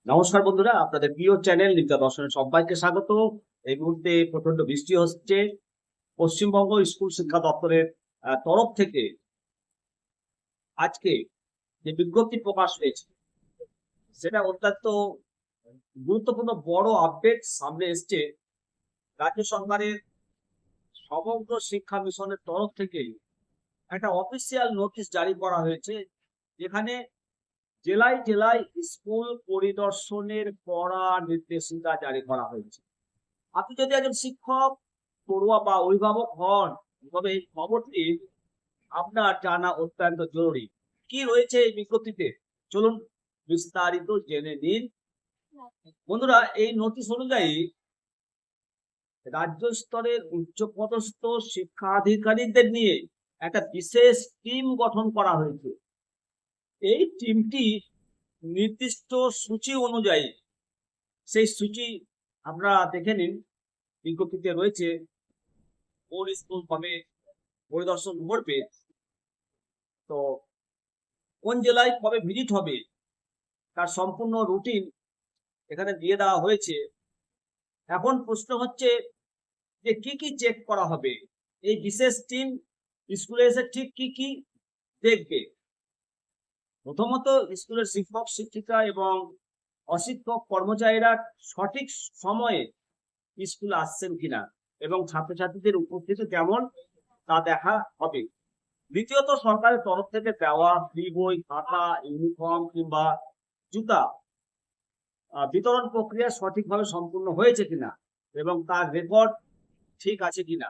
নমস্কার বন্ধুরা, আপনাদের প্রিয় চ্যানেল নিত্যা দর্শনে সবাইকে স্বাগত। এই মুহূর্তে প্রচন্ড বৃষ্টি হচ্ছে। পশ্চিমবঙ্গ স্কুল শিক্ষা দপ্তরের তরফ থেকে আজকে যে বিজ্ঞপ্তি প্রকাশ হয়েছে, সেটা অত্যন্ত গুরুত্বপূর্ণ বড় আপডেট সামনে এসছে। রাজ্য সরকারের সমগ্র শিক্ষা মিশনের তরফ থেকে একটা অফিসিয়াল নোটিশ জারি করা হয়েছে, যেখানে জেলায় জেলায় স্কুল পরিদর্শনের কড়া নির্দেশিকা জারি করা হয়েছে। আপনি যদি একজন শিক্ষক, পড়ুয়া বা অভিভাবক হন, তবে এই খবরটি আপনার জানা অত্যন্ত জরুরি। কি রয়েছে এই বিজ্ঞপ্তিতে, চলুন বিস্তারিত জেনে নিন। বন্ধুরা, এই নোটিশ অনুযায়ী রাজ্য স্তরের উচ্চপদস্থ শিক্ষা আধিকারিকদের নিয়ে একটা বিশেষ টিম গঠন করা হয়েছে। এই টিমটি নির্দিষ্ট সূচি অনুযায়ী, সেই সূচি আপনারা দেখে নিন, বিজ্ঞপ্তিতে রয়েছে কোন স্কুল কবে পরিদর্শন করবে, তো কোন জেলায় কবে ভিজিট হবে, তার সম্পূর্ণ রুটিন এখানে দিয়ে দেওয়া হয়েছে। এখন প্রশ্ন হচ্ছে যে কি কি চেক করা হবে। এই বিশেষ টিম স্কুলে এসে ঠিক কি কি দেখবে। প্রথমত, স্কুলের শিক্ষক শিক্ষিকা এবং অশিক্ষক কর্মচারীরা সঠিক সময়ে স্কুল আসছেন কিনা এবং ছাত্রছাত্রীদের উপস্থিতি কেমন তা দেখা হবে। দ্বিতীয়ত, সরকারের তরফ থেকে দেওয়া ফ্রি বই, খাতা, ইউনিফর্ম কিংবা জুতা বিতরণ প্রক্রিয়া সঠিকভাবে সম্পূর্ণ হয়েছে কিনা এবং তার রেকর্ড ঠিক আছে কিনা।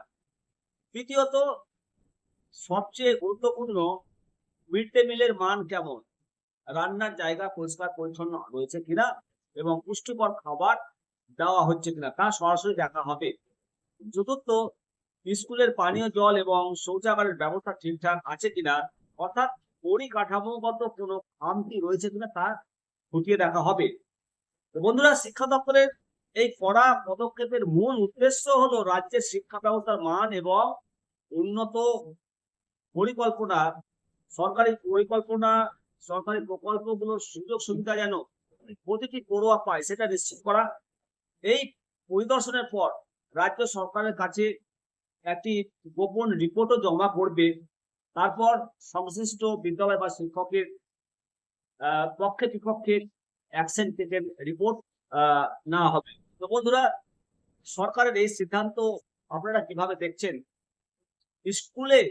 তৃতীয়ত, সবচেয়ে গুরুত্বপূর্ণ, মিড ডে মিলের মান কেমন, রান্নার জায়গা পরিষ্কার পরিচ্ছন্ন রয়েছে কিনা এবং পুষ্টিকর খাবার দেওয়া হচ্ছে কিনা তা সরাসরি দেখা হবে। চতুর্থ, স্কুলের পানীয় জল এবং শৌচাগারের ব্যবস্থা ঠিকঠাক আছে কিনা, অর্থাৎ পরিকাঠামোগত কোনো খামতি রয়েছে কিনা তা খতিয়ে দেখা হবে। তো বন্ধুরা, শিক্ষা দপ্তরের এই কড়া পদক্ষেপের মূল উদ্দেশ্য হলো রাজ্যের শিক্ষা ব্যবস্থার মান এবং উন্নত পরিকল্পনা, সরকারি প্রকল্পগুলোর সুযোগ সুবিধা যেন প্রতিটি পড়ুয়া পায় সেটা নিশ্চিত করা। এই পরিদর্শনের পর রাজ্য সরকারের কাছে একটি গোপন রিপোর্টও জমা পড়বে। তারপর সংশ্লিষ্ট বিদ্যালয় বা শিক্ষকের পক্ষে বিপক্ষে অ্যাকশন টেকেন রিপোর্ট নেওয়া হবে। তো বন্ধুরা, সরকারের এই সিদ্ধান্ত আপনারা কিভাবে দেখছেন? স্কুলে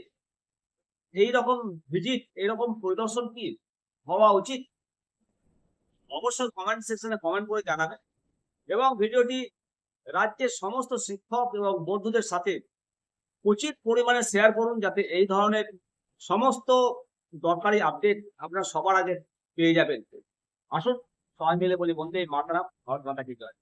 এইরকম ভিজিট, এইরকম পরিদর্শন কি হওয়া উচিত? অবশ্যই কমেন্ট সেকশনে কমেন্ট করে জানাবেন এবং ভিডিওটি রাজ্যের সমস্ত শিক্ষক এবং বন্ধুদের সাথে উচিত পরিমাণে শেয়ার করুন, যাতে এই ধরনের সমস্ত দরকারি আপডেট আপনারা সবার আগে পেয়ে যাবেন। আসুন সবাই মিলে বলি বন্দে মাতরম, ভারত মাতা কি জয়।